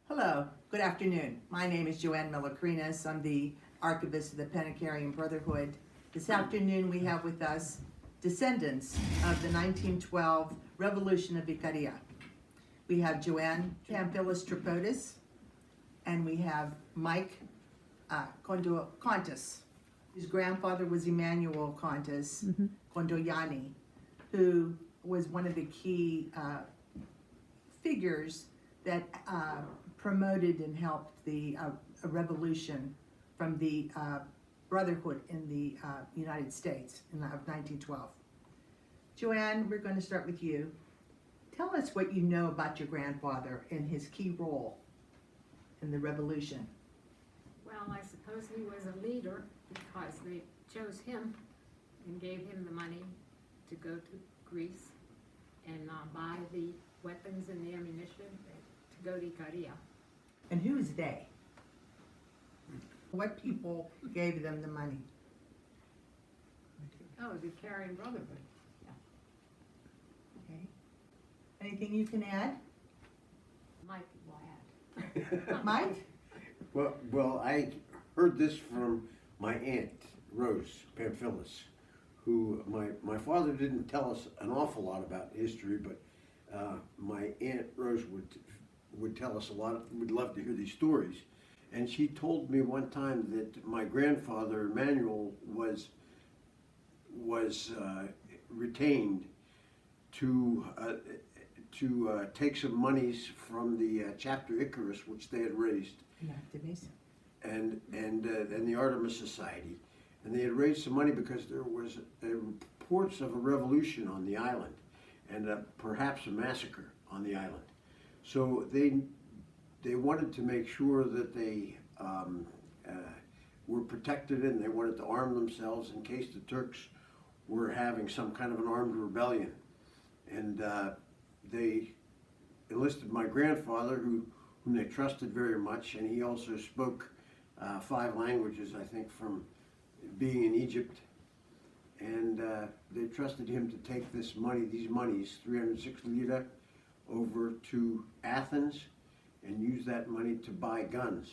Hello, good afternoon. My name is Joanne Miller-Krinas. I'm the archivist of the Pan-Icarian Brotherhood. This afternoon we have with us descendants of the 1912 Revolution of Ikaria. We have Joanne Pamphilus Tripodis, and we have Mike Kontis, whose grandfather was Emmanuel Kontis, Kondoyani, who was one of the key figures that promoted and helped the a revolution from the Brotherhood in the United States of 1912. Joanne, we're going to start with you. Tell us what you know about your grandfather and his key role in the revolution. Well, I suppose he was a leader because they chose him and gave him the money to go to Greece and buy the weapons and the ammunition to go to Ikaria. And who's they? What people gave them the money? Oh, the Ikarian Brotherhood. Okay. Anything you can add? Mike will add. Mike? Well, I heard this from my aunt, Rose Pamphilus, who my father didn't tell us an awful lot about history, but my aunt Rose would tell us a lot. We'd love to hear these stories. And she told me one time that my grandfather, Emmanuel, was retained to take some monies from the chapter Icarus, which they had raised, and the Artemis Society, and they had raised some money because there was reports of a revolution on the island, and perhaps a massacre on the island. So they wanted to make sure that they were protected, and they wanted to arm themselves in case the Turks were having some kind of an armed rebellion. And they enlisted my grandfather, whom they trusted very much, and he also spoke 5 languages, I think, from being in Egypt. And they trusted him to take these monies, 306 lira, over to Athens and use that money to buy guns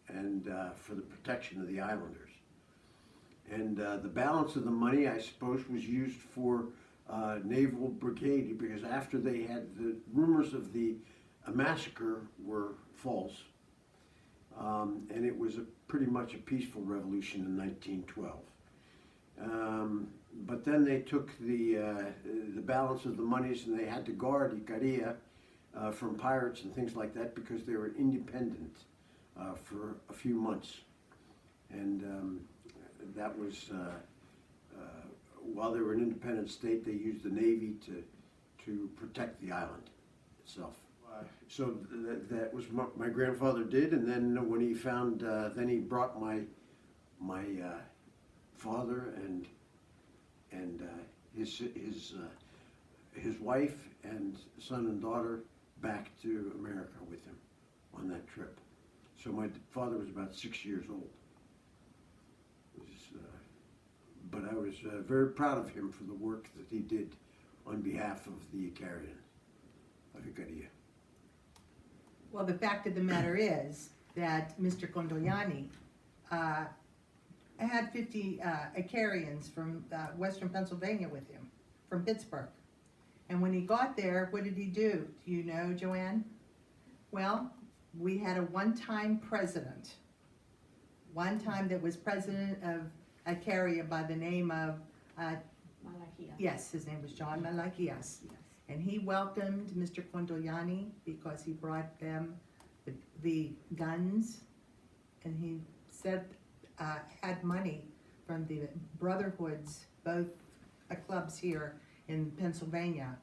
and for the protection of the islanders. And the balance of the money, I suppose, was used for naval brigade, because after they had the rumors of the massacre were false, and it was pretty much a peaceful revolution in 1912. But then they took the balance of the monies, and they had to guard Ikaria from pirates and things like that, because they were independent for a few months. And that was, while they were an independent state, they used the Navy to protect the island itself. So that was what my grandfather did, and then when he found, then he brought my father and his wife and son and daughter back to America with him on that trip. So my father was about 6 years old. But I was very proud of him for the work that he did on behalf of the Ikarian of Ikaria. Well, the fact of the matter is that Mr. Kondoyani had 50 Ikarians from western Pennsylvania with him, from Pittsburgh. And when he got there, what did he do? Do you know, Joanne? Well, we had a one-time president. One time that was president of Ikaria by the name of, Malachias. yes, his name was John Malachias. Yes. And he welcomed Mr. Kondoyani because he brought them the guns, and he said had money from the brotherhoods, both clubs here in Pennsylvania,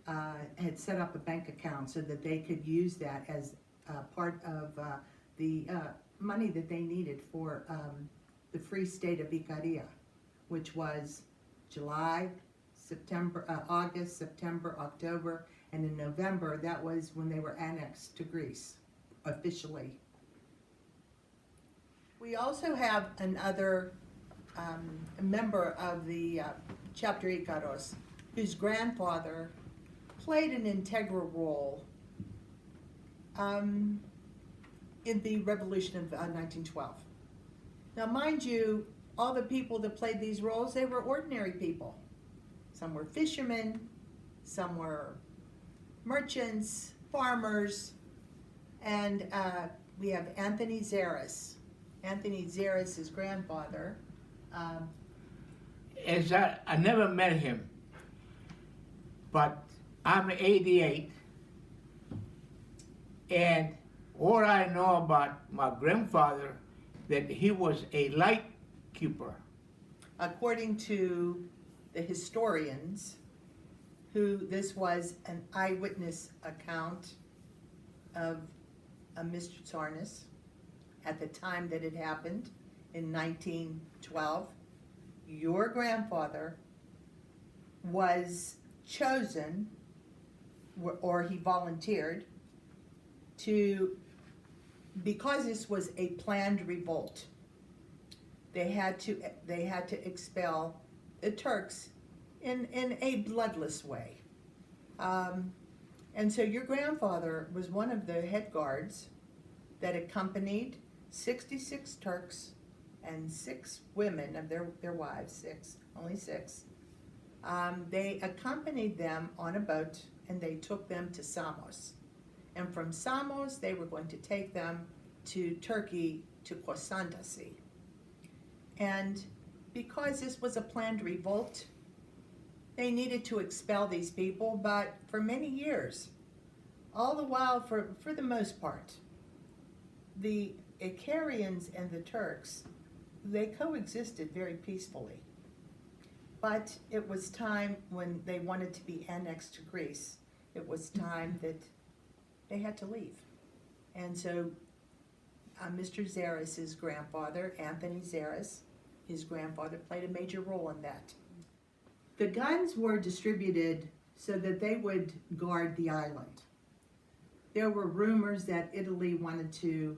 had set up a bank account so that they could use that as part of the money that they needed for the Free State of Ikaria, which was July, September, August, September, October, and in November, that was when they were annexed to Greece, officially. We also have another member of the chapter Ikaros, whose grandfather played an integral role in the revolution of 1912. Now, mind you, all the people that played these roles, they were ordinary people. Some were fishermen, some were merchants, farmers, and we have Anthony Zaris. Anthony Zaris, his grandfather. I never met him, but I'm 88, and all I know about my grandfather, that he was a light keeper. According to the historians, who this was an eyewitness account of Mr. Tsarnas at the time that it happened in 1912, your grandfather was chosen, or he volunteered, because this was a planned revolt. They had to expel the Turks in a bloodless way. And so your grandfather was one of the head guards that accompanied 66 Turks and 6 women of their wives, only 6. They accompanied them on a boat and they took them to Samos. And from Samos, they were going to take them to Turkey, to Kosandasi. And because this was a planned revolt, they needed to expel these people, but for many years, all the while, for the most part, the Ikarians and the Turks, they coexisted very peacefully. But it was time when they wanted to be annexed to Greece, it was time that they had to leave. And so Mr. Zaris's grandfather, Anthony Zaris, his grandfather played a major role in that. The guns were distributed so that they would guard the island. There were rumors that Italy wanted to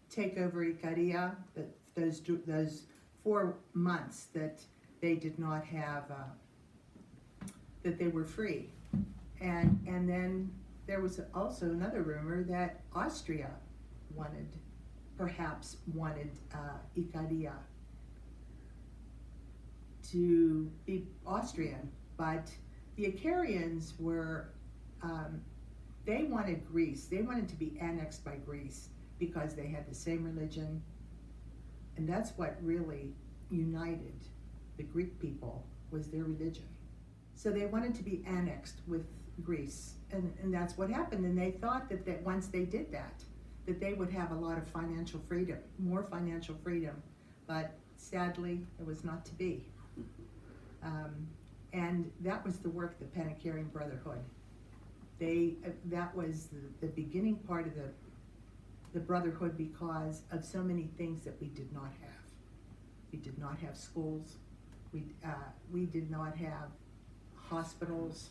take over Ikaria, that those 4 months that they did not have, that they were free. And then there was also another rumor that Austria perhaps wanted Ikaria to be Austrian, but the Ikarians were, they wanted Greece. They wanted to be annexed by Greece because they had the same religion, and that's what really united the Greek people, was their religion. So they wanted to be annexed with Greece, and that's what happened. And they thought that once they did that they would have a lot of financial freedom, more financial freedom, but sadly it was not to be. And that was the work of the Pan-Icarian Brotherhood. That was the beginning part of the Brotherhood, because of so many things that we did not have. We did not have schools. We did not have hospitals.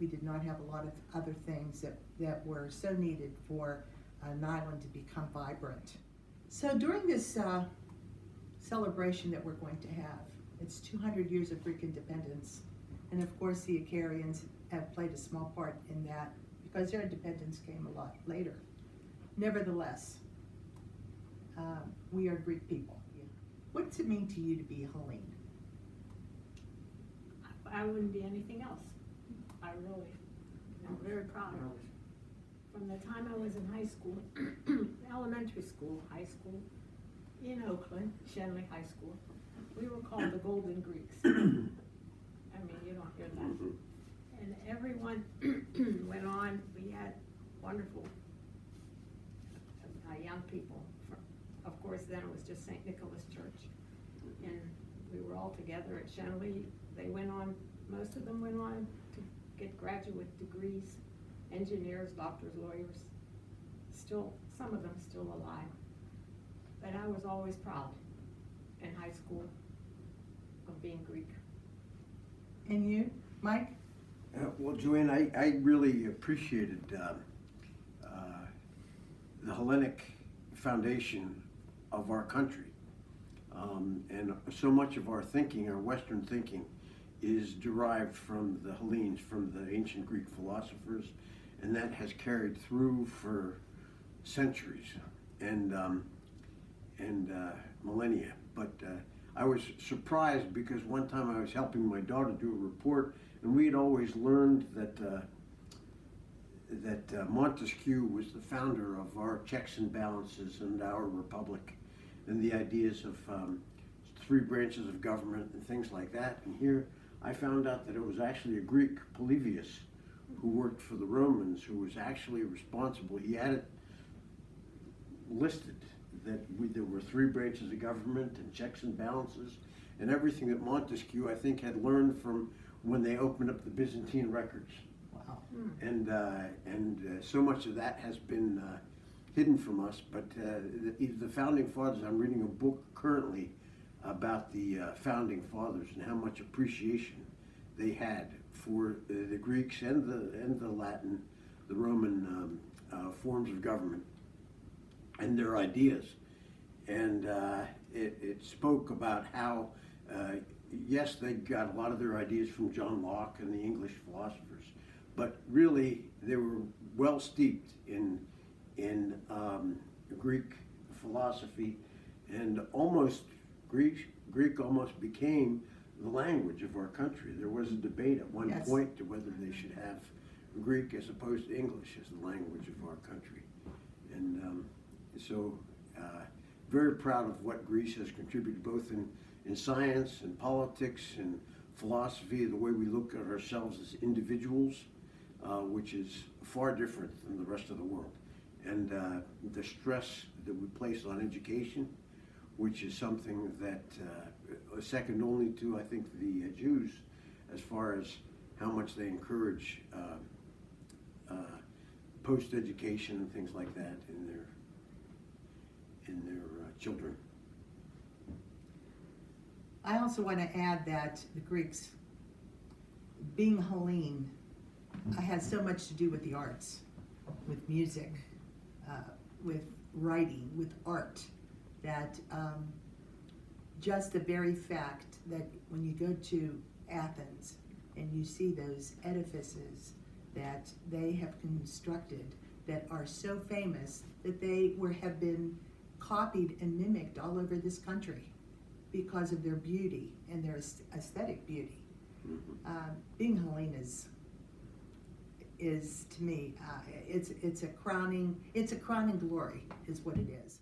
We did not have a lot of other things that were so needed for an island to become vibrant. So during this celebration that we're going to have, it's 200 years of Greek independence. And of course the Ikarians have played a small part in that because their independence came a lot later. Nevertheless, we are Greek people. What does it mean to you to be Hellene? I wouldn't be anything else. I'm very proud. From the time I was in high school, elementary school, high school, in Oakland, Shenley High School, we were called the Golden Greeks. I mean, you don't hear that. And everyone went on. We had wonderful young people. Of course, then it was just St. Nicholas Church. And we were all together at Shenley. They went on, most of them went on to get graduate degrees, engineers, doctors, lawyers. Still some of them still alive. But I was always proud in high school of being Greek. And you, Mike? Well, Joanne, I really appreciated the Hellenic foundation of our country. And so much of our thinking, our Western thinking, is derived from the Hellenes, from the ancient Greek philosophers, and that has carried through for centuries and millennia. But I was surprised because one time I was helping my daughter do a report, and we had always learned that Montesquieu was the founder of our checks and balances and our republic, and the ideas of three branches of government and things like that. And here I found out that it was actually a Greek, Polybius, who worked for the Romans, who was actually responsible. He had it listed that there were three branches of government and checks and balances, and everything that Montesquieu, I think, had learned from when they opened up the Byzantine records. Wow. And so much of that has been hidden from us. But the founding fathers, I'm reading a book currently about the founding fathers and how much appreciation they had for the Greeks and the Latin, the Roman forms of government and their ideas. And it spoke about how, yes, they got a lot of their ideas from John Locke and the English philosophers, but really they were well steeped in Greek philosophy, and Greek almost became the language of our country. There was a debate at one Yes. point to whether they should have Greek as opposed to English as the language of our country. And so very proud of what Greece has contributed both in science and politics and philosophy, the way we look at ourselves as individuals, which is far different than the rest of the world. And the stress that we place on education, which is something that second only to, I think, the Jews, as far as how much they encourage post-education and things like that in their children. I also want to add that the Greeks, being Hellene, had so much to do with the arts, with music, with writing, with art, that just the very fact that when you go to Athens and you see those edifices that they have constructed that are so famous that they have been copied and mimicked all over this country because of their beauty and their aesthetic beauty. Mm-hmm. Being Hellene is to me, it's a crowning glory, is what it is.